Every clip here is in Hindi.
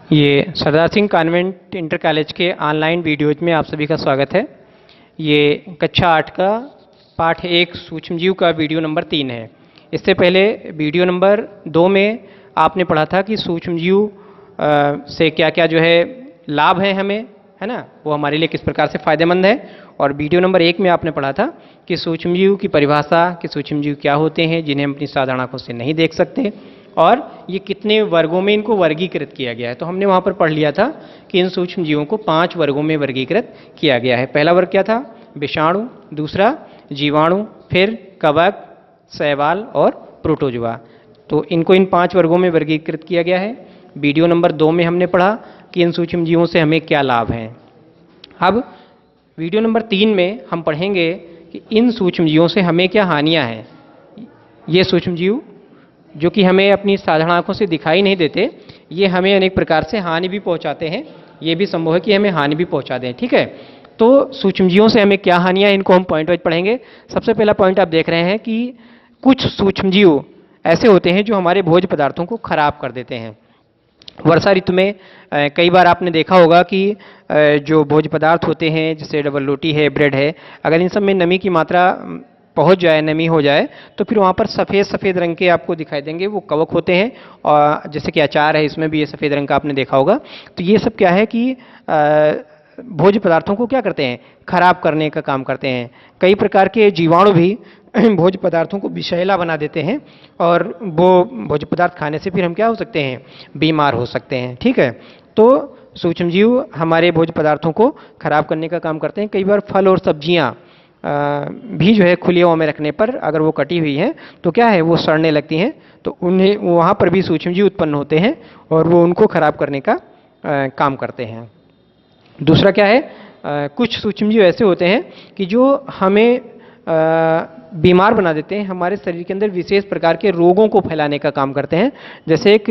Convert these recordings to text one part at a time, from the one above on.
ये Sardar Singh convent inter college के ऑनलाइन वीडियोज में आप सभी का स्वागत है। ये कक्षा 8 का पाठ 1 सूक्ष्मजीव का वीडियो नंबर 3 है। इससे पहले वीडियो नंबर 2 में आपने पढ़ा था कि सूक्ष्मजीव से क्या क्या जो है लाभ है हमें, है ना, वो हमारे लिए किस प्रकार से फ़ायदेमंद है। और वीडियो नंबर 1 में आपने पढ़ा था कि सूक्ष्मजीव की परिभाषा, कि सूक्ष्मजीव क्या होते हैं जिन्हें हम अपनी साधारण आंखों से नहीं देख सकते, और ये कितने वर्गों में इनको वर्गीकृत किया गया है। तो हमने वहाँ पर पढ़ लिया था कि इन सूक्ष्म जीवों को 5 वर्गों में वर्गीकृत किया गया है। पहला वर्ग क्या था? विषाणु, दूसरा जीवाणु, फिर कवक, शैवाल और प्रोटोजोआ। तो इनको इन 5 वर्गों में वर्गीकृत किया गया है। वीडियो नंबर 2 में हमने पढ़ा कि इन सूक्ष्म जीवों से हमें क्या लाभ हैं। अब वीडियो नंबर 3 में हम पढ़ेंगे कि इन सूक्ष्म जीवों से हमें क्या हानियाँ हैं। ये सूक्ष्म जीव जो कि हमें अपनी साधारण आंखों से दिखाई नहीं देते, ये हमें अनेक प्रकार से हानि भी पहुंचाते हैं। ये भी संभव है कि हमें हानि भी पहुंचा दें। ठीक है, तो सूक्ष्मजीवों से हमें क्या हानियां, इनको हम पॉइंट वाइज पढ़ेंगे। सबसे पहला पॉइंट आप देख रहे हैं कि कुछ सूक्ष्मजीव ऐसे होते हैं जो हमारे भोज्य पदार्थों को खराब कर देते हैं। वर्षा ऋतु में कई बार आपने देखा होगा कि जो भोज्य पदार्थ होते हैं, जैसे डबल रोटी है, ब्रेड है, अगर इन सब में नमी की मात्रा पहुंच जाए, नमी हो जाए, तो फिर वहाँ पर सफ़ेद सफ़ेद रंग के आपको दिखाई देंगे, वो कवक होते हैं। और जैसे कि अचार है, इसमें भी ये सफ़ेद रंग का आपने देखा होगा। तो ये सब क्या है कि भोज्य पदार्थों को क्या करते हैं, खराब करने का काम करते हैं। कई प्रकार के जीवाणु भी भोज्य पदार्थों को विषैला बना देते हैं, और वो भोज्य पदार्थ खाने से फिर हम क्या हो सकते हैं, बीमार हो सकते हैं। ठीक है, तो सूक्ष्मजीव हमारे भोज्य पदार्थों को खराब करने का काम करते हैं। कई बार फल और सब्जियां भी जो है खुली हवा में रखने पर अगर वो कटी हुई हैं तो क्या है, वो सड़ने लगती हैं। तो उन्हें वहाँ पर भी सूक्ष्मजीव उत्पन्न होते हैं और वो उनको खराब करने का काम करते हैं। दूसरा क्या है, कुछ सूक्ष्मजीव ऐसे होते हैं कि जो हमें बीमार बना देते हैं, हमारे शरीर के अंदर विशेष प्रकार के रोगों को फैलाने का काम करते हैं। जैसे एक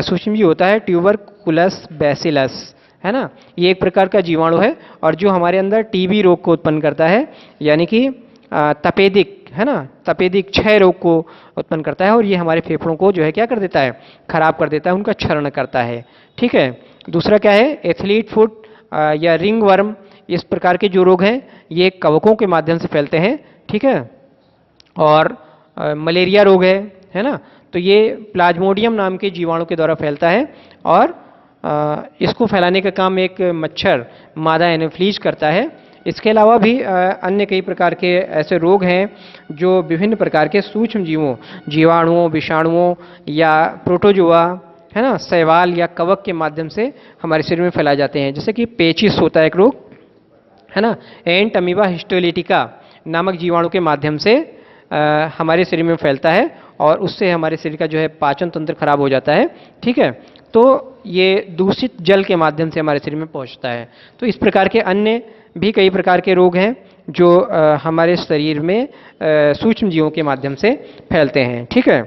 सूक्ष्मजीव होता है ट्यूबरकुलस बैसिलस, है ना, ये एक प्रकार का जीवाणु है और जो हमारे अंदर टीबी रोग को उत्पन्न करता है, यानी कि तपेदिक, है ना, तपेदिक क्षय रोग को उत्पन्न करता है। और ये हमारे फेफड़ों को जो है क्या कर देता है, खराब कर देता है, उनका क्षरण करता है। ठीक है, दूसरा क्या है, एथलीट फुट या रिंग वर्म, इस प्रकार के जो रोग हैं ये कवकों के माध्यम से फैलते हैं। ठीक है, और मलेरिया रोग है ना, तो ये प्लाज्मोडियम नाम के जीवाणु के द्वारा फैलता है, और इसको फैलाने का काम एक मच्छर मादा एनोफ्लीज करता है। इसके अलावा भी अन्य कई प्रकार के ऐसे रोग हैं जो विभिन्न प्रकार के सूक्ष्म जीवों, जीवाणुओं, विषाणुओं या प्रोटोजोआ, है ना, शैवाल या कवक के माध्यम से हमारे शरीर में फैलाए जाते हैं। जैसे कि पेचिस होता है एक रोग, है ना, एंट अमीबा हिस्टोलिटिका नामक जीवाणु के माध्यम से हमारे शरीर में फैलता है और उससे हमारे शरीर का जो है पाचन तंत्र खराब हो जाता है। ठीक है, तो ये दूषित जल के माध्यम से हमारे शरीर में पहुंचता है। तो इस प्रकार के अन्य भी कई प्रकार के रोग हैं जो हमारे शरीर में सूक्ष्म जीवों के माध्यम से फैलते हैं। ठीक है,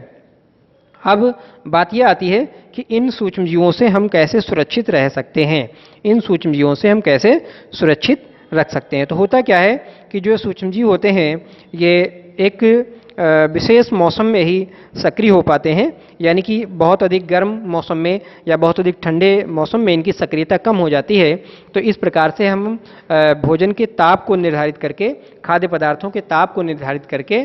अब बात यह आती है कि इन सूक्ष्म जीवों से हम कैसे सुरक्षित रह सकते हैं, इन सूक्ष्म जीवों से हम कैसे सुरक्षित रख सकते हैं। तो होता क्या है कि जो सूक्ष्मजीव होते हैं ये एक विशेष मौसम में ही सक्रिय हो पाते हैं, यानी कि बहुत अधिक गर्म मौसम में या बहुत अधिक ठंडे मौसम में इनकी सक्रियता कम हो जाती है। तो इस प्रकार से हम भोजन के ताप को निर्धारित करके, खाद्य पदार्थों के ताप को निर्धारित करके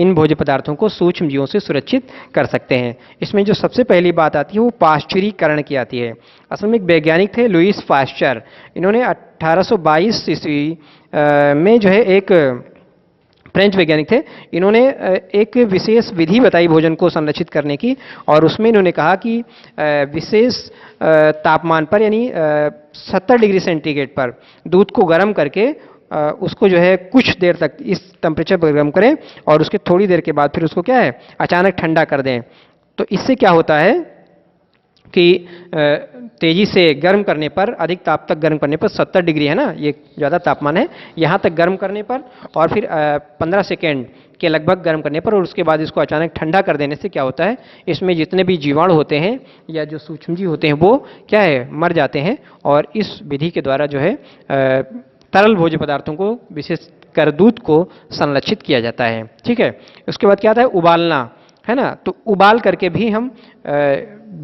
इन भोज्य पदार्थों को सूक्ष्म जीवों से सुरक्षित कर सकते हैं। इसमें जो सबसे पहली बात आती है वो पाश्चुरीकरण की आती है। असल में एक वैज्ञानिक थे लुईस पाश्चर, इन्होंने 1822 ईस्वी में जो है एक फ्रेंच वैज्ञानिक थे, इन्होंने एक विशेष विधि बताई भोजन को संरक्षित करने की, और उसमें इन्होंने कहा कि विशेष तापमान पर, यानी 70 डिग्री सेंटीग्रेड पर दूध को गर्म करके उसको जो है कुछ देर तक इस टेम्परेचर पर गर्म करें और उसके थोड़ी देर के बाद फिर उसको क्या है, अचानक ठंडा कर दें। तो इससे क्या होता है कि तेजी से गर्म करने पर, अधिक ताप तक गर्म करने पर, 70 डिग्री है ना, ये ज़्यादा तापमान है, यहाँ तक गर्म करने पर और फिर 15 सेकेंड के लगभग गर्म करने पर और उसके बाद इसको अचानक ठंडा कर देने से क्या होता है, इसमें जितने भी जीवाणु होते हैं या जो सूक्ष्मजीव होते हैं वो क्या है, मर जाते हैं। और इस विधि के द्वारा जो है तरल भोज्य पदार्थों को, विशेषकर दूध को संरक्षित किया जाता है। ठीक है, उसके बाद क्या आता है, उबालना, है ना। तो उबाल करके भी हम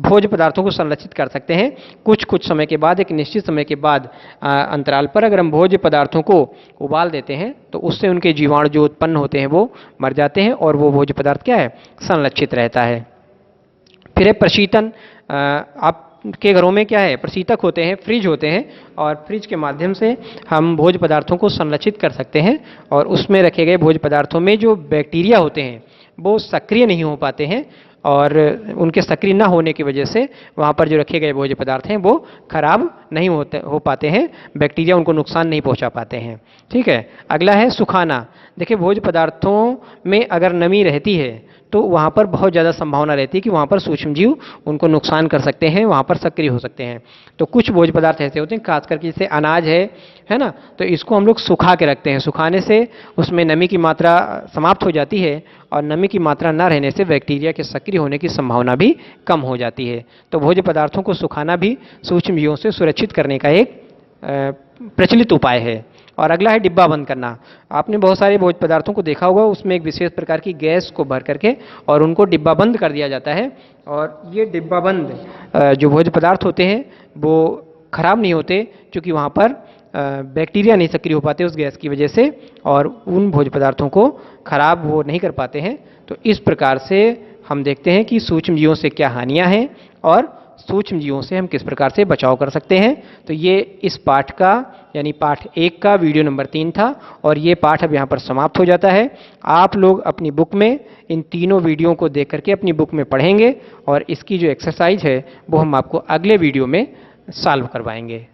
भोज्य पदार्थों को संरक्षित कर सकते हैं। कुछ कुछ समय के बाद, एक निश्चित समय के बाद अंतराल पर अगर हम भोज्य पदार्थों को उबाल देते हैं तो उससे उनके जीवाणु जो उत्पन्न होते हैं वो मर जाते हैं और वो भोज्य पदार्थ क्या है, संरक्षित रहता है। फिर है प्रशीतन। आपके घरों में क्या है, प्रशीतक होते हैं, फ्रिज होते हैं, और फ्रिज के माध्यम से हम भोज्य पदार्थों को संरक्षित कर सकते हैं और उसमें रखे गए भोज्य पदार्थों में जो बैक्टीरिया होते हैं वो सक्रिय नहीं हो पाते हैं और उनके सक्रिय ना होने की वजह से वहाँ पर जो रखे गए भोज्य पदार्थ हैं वो खराब नहीं हो पाते हैं, बैक्टीरिया उनको नुकसान नहीं पहुँचा पाते हैं। ठीक है। अगला है सुखाना। देखिए, भोज्य पदार्थों में अगर नमी रहती है तो वहाँ पर बहुत ज़्यादा संभावना रहती है कि वहाँ पर सूक्ष्मजीव उनको नुकसान कर सकते हैं, वहाँ पर सक्रिय हो सकते हैं। तो कुछ भोज्य पदार्थ ऐसे होते हैं, खास करके जैसे अनाज है ना, तो इसको हम लोग सुखा के रखते हैं। सुखाने से उसमें नमी की मात्रा समाप्त हो जाती है और नमी की मात्रा ना रहने से बैक्टीरिया के सक्रिय होने की संभावना भी कम हो जाती है। तो भोज्य पदार्थों को सुखाना भी सूक्ष्मजीवों से सुरक्षित करने का एक प्रचलित उपाय है। और अगला है डिब्बा बंद करना। आपने बहुत सारे भोज्य पदार्थों को देखा होगा, उसमें एक विशेष प्रकार की गैस को भर करके और उनको डिब्बा बंद कर दिया जाता है। और ये डिब्बा बंद जो भोज्य पदार्थ होते हैं वो खराब नहीं होते, क्योंकि वहाँ पर बैक्टीरिया नहीं सक्रिय हो पाते उस गैस की वजह से और उन भोज्य पदार्थों को खराब वो नहीं कर पाते हैं। तो इस प्रकार से हम देखते हैं कि सूक्ष्मजीवों से क्या हानियाँ हैं और सूक्ष्म जीवों से हम किस प्रकार से बचाव कर सकते हैं। तो ये इस पाठ का यानी पाठ 1 का वीडियो नंबर 3 था और ये पाठ अब यहाँ पर समाप्त हो जाता है। आप लोग अपनी बुक में इन तीनों वीडियो को देख करके अपनी बुक में पढ़ेंगे और इसकी जो एक्सरसाइज है वो हम आपको अगले वीडियो में सॉल्व करवाएंगे।